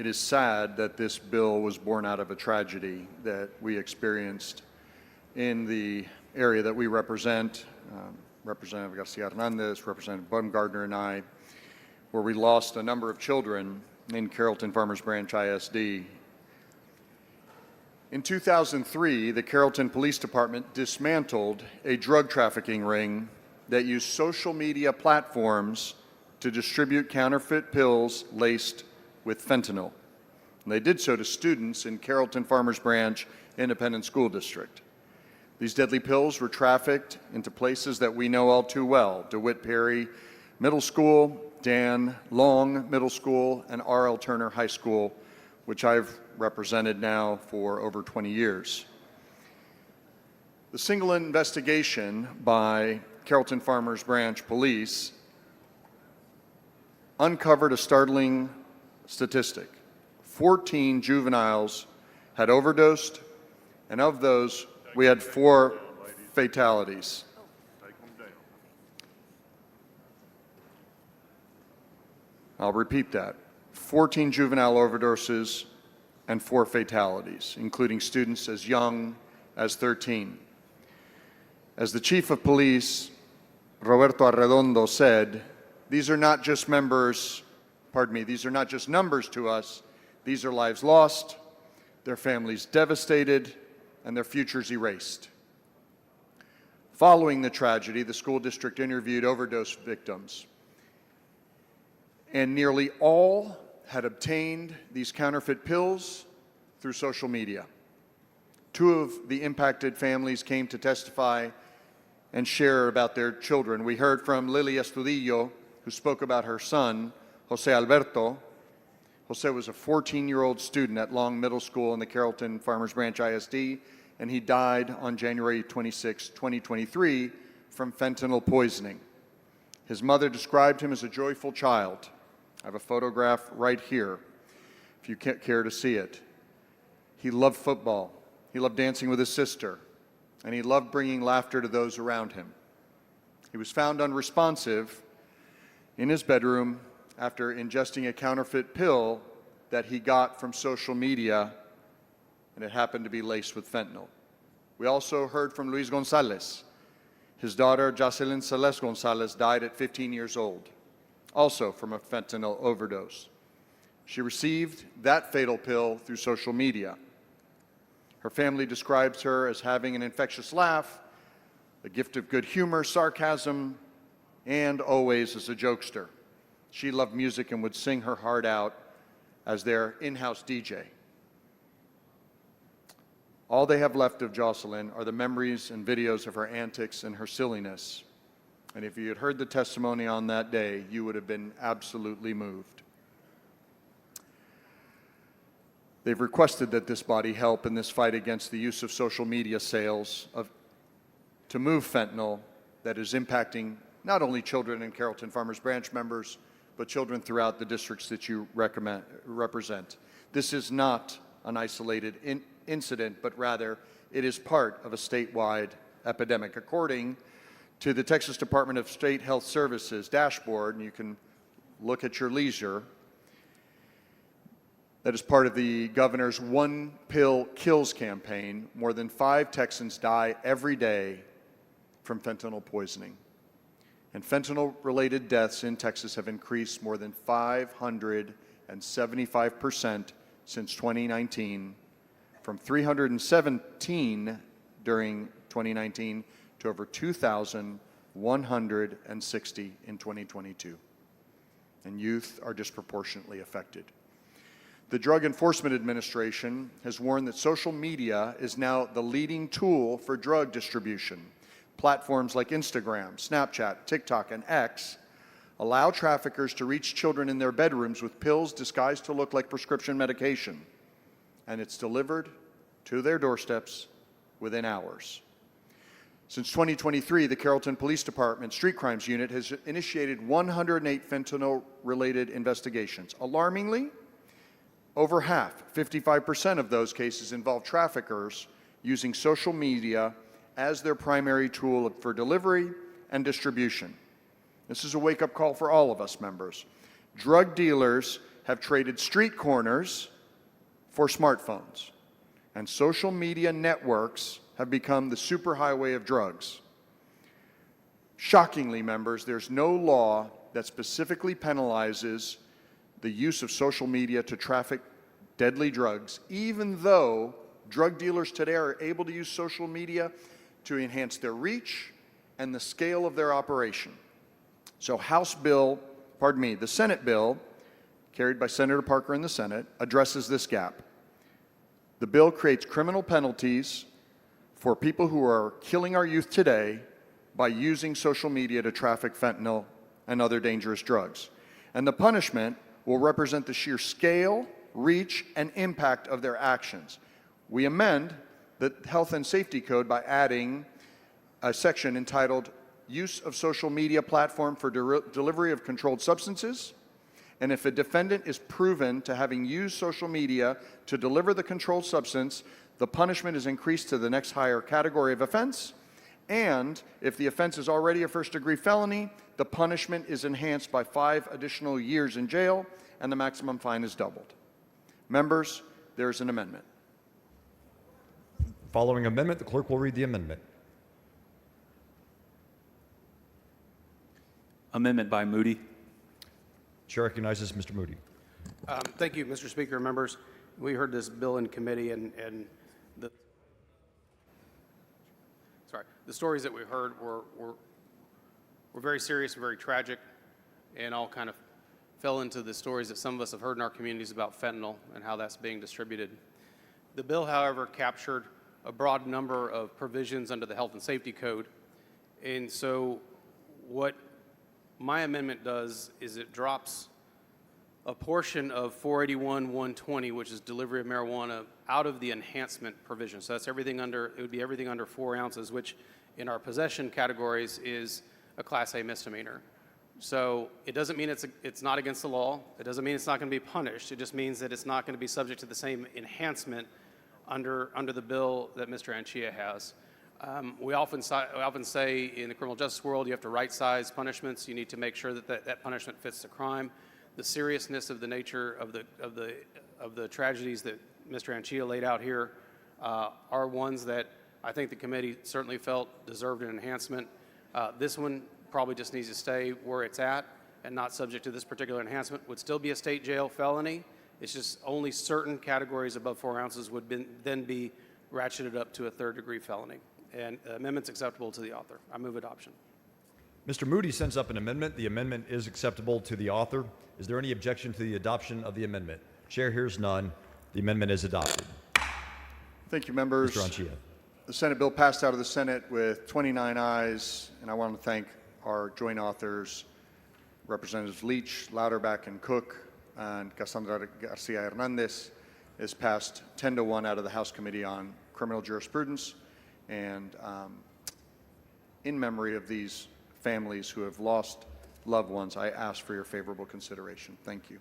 It is sad that this bill was born out of a tragedy that we experienced in the area that we represent, Representative Garcia Hernandez, Representative Baumgardner, and I, where we lost a number of children in Carrollton Farmers Branch ISD. In 2003, the Carrollton Police Department dismantled a drug trafficking ring that used social media platforms to distribute counterfeit pills laced with fentanyl. And they did so to students in Carrollton Farmers Branch Independent School District. These deadly pills were trafficked into places that we know all too well: DeWitt Perry Middle School, Dan Long Middle School, and R.L. Turner High School, which I've represented now for over 20 years. The single investigation by Carrollton Farmers Branch Police uncovered a startling statistic. 14 juveniles had overdosed, and of those, we had 4 fatalities. I'll repeat that. 14 juvenile overdoses and 4 fatalities, including students as young as 13. As the Chief of Police, Roberto Arredondo, said, these are not just numbers to us. These are lives lost, their families devastated, and their futures erased. Following the tragedy, the school district interviewed overdose victims, and nearly all had obtained these counterfeit pills through social media. 2 of the impacted families came to testify and share about their children. We heard from Lily Estudillo, who spoke about her son, Jose Alberto. Jose was a 14-year-old student at Long Middle School in the Carrollton Farmers Branch ISD, and he died on January 26, 2023, from fentanyl poisoning. His mother described him as a joyful child. I have a photograph right here, if you care to see it. He loved football. He loved dancing with his sister, and he loved bringing laughter to those around him. He was found unresponsive in his bedroom after ingesting a counterfeit pill that he got from social media, and it happened to be laced with fentanyl. We also heard from Luis Gonzalez. His daughter, Jocelyn Celeste Gonzalez, died at 15 years old, also from a fentanyl overdose. She received that fatal pill through social media. Her family describes her as having an infectious laugh, a gift of good humor, sarcasm, and always as a jokester. She loved music and would sing her heart out as their in-house DJ. All they have left of Jocelyn are the memories and videos of her antics and her silliness. And if you had heard the testimony on that day, you would have been absolutely moved. They've requested that this body help in this fight against the use of social media sales to move fentanyl that is impacting not only children in Carrollton Farmers Branch members, but children throughout the districts that you represent. This is not an isolated incident, but rather it is part of a statewide epidemic. According to the Texas Department of State Health Services dashboard, and you can look at your leisure, that is part of the governor's One Pill Kills campaign, more than 5 Texans die every day from fentanyl poisoning. And fentanyl-related deaths in Texas have increased more than 575% since 2019, from 317 during 2019 to over 2,160 in 2022. And youth are disproportionately affected. The Drug Enforcement Administration has warned that social media is now the leading tool for drug distribution. Platforms like Instagram, Snapchat, TikTok, and X allow traffickers to reach children in their bedrooms with pills disguised to look like prescription medication, and it's delivered to their doorsteps within hours. Since 2023, the Carrollton Police Department Street Crimes Unit has initiated 108 fentanyl-related investigations. Alarmingly, over half, 55% of those cases involve traffickers using social media as their primary tool for delivery and distribution. This is a wake-up call for all of us members. Drug dealers have traded street corners for smartphones, and social media networks have become the superhighway of drugs. Shockingly, members, there's no law that specifically penalizes the use of social media to traffic deadly drugs, even though drug dealers today are able to use social media to enhance their reach and the scale of their operation. So the Senate bill, carried by Senator Parker in the Senate, addresses this gap. The bill creates criminal penalties for people who are killing our youth today by using social media to traffic fentanyl and other dangerous drugs. And the punishment will represent the sheer scale, reach, and impact of their actions. We amend the Health and Safety Code by adding a section entitled Use of Social Media Platform for Delivery of Controlled Substances. And if a defendant is proven to having used social media to deliver the controlled substance, the punishment is increased to the next higher category of offense. And if the offense is already a first-degree felony, the punishment is enhanced by 5 additional years in jail, and the maximum fine is doubled. Members, there is an amendment. Following amendment, the clerk will read the amendment. Amendment by Moody. Chair recognizes Mr. Moody. Thank you, Mr. Speaker. Members, we heard this bill in committee, and the stories that we heard were very serious and very tragic, and all kind of fell into the stories that some of us have heard in our communities about fentanyl and how that's being distributed. The bill, however, captured a broad number of provisions under the Health and Safety Code, and so what my amendment does is it drops a portion of 481-120, which is delivery of marijuana, out of the enhancement provision. So that's everything under, it would be everything under 4 ounces, which in our possession categories is a Class A misdemeanor. So it doesn't mean it's not against the law. It doesn't mean it's not going to be punished. It just means that it's not going to be subject to the same enhancement under the bill that Mr. Anchia has. We often say in the criminal justice world, you have to right-size punishments. You need to make sure that that punishment fits the crime. The seriousness of the nature of the tragedies that Mr. Anchia laid out here are ones that I think the committee certainly felt deserved an enhancement. This one probably just needs to stay where it's at and not subject to this particular enhancement. Would still be a state jail felony. It's just only certain categories above 4 ounces would then be ratcheted up to a 3rd-degree felony. And the amendment's acceptable to the author. I move adoption. Mr. Moody sends up an amendment. The amendment is acceptable to the author. Is there any objection to the adoption of the amendment? Chair hears none. The amendment is adopted. Thank you, members. Mr. Anchia. The Senate bill passed out of the Senate with 29 ayes, and I want to thank our joint authors, Representatives Leach, Louderback, and Cook, and Cassandra Garcia Hernandez. Is passed 10-1 out of the House Committee on Criminal Jurisprudence, and in memory of these families who have lost loved ones, I ask for your favorable consideration. Thank you.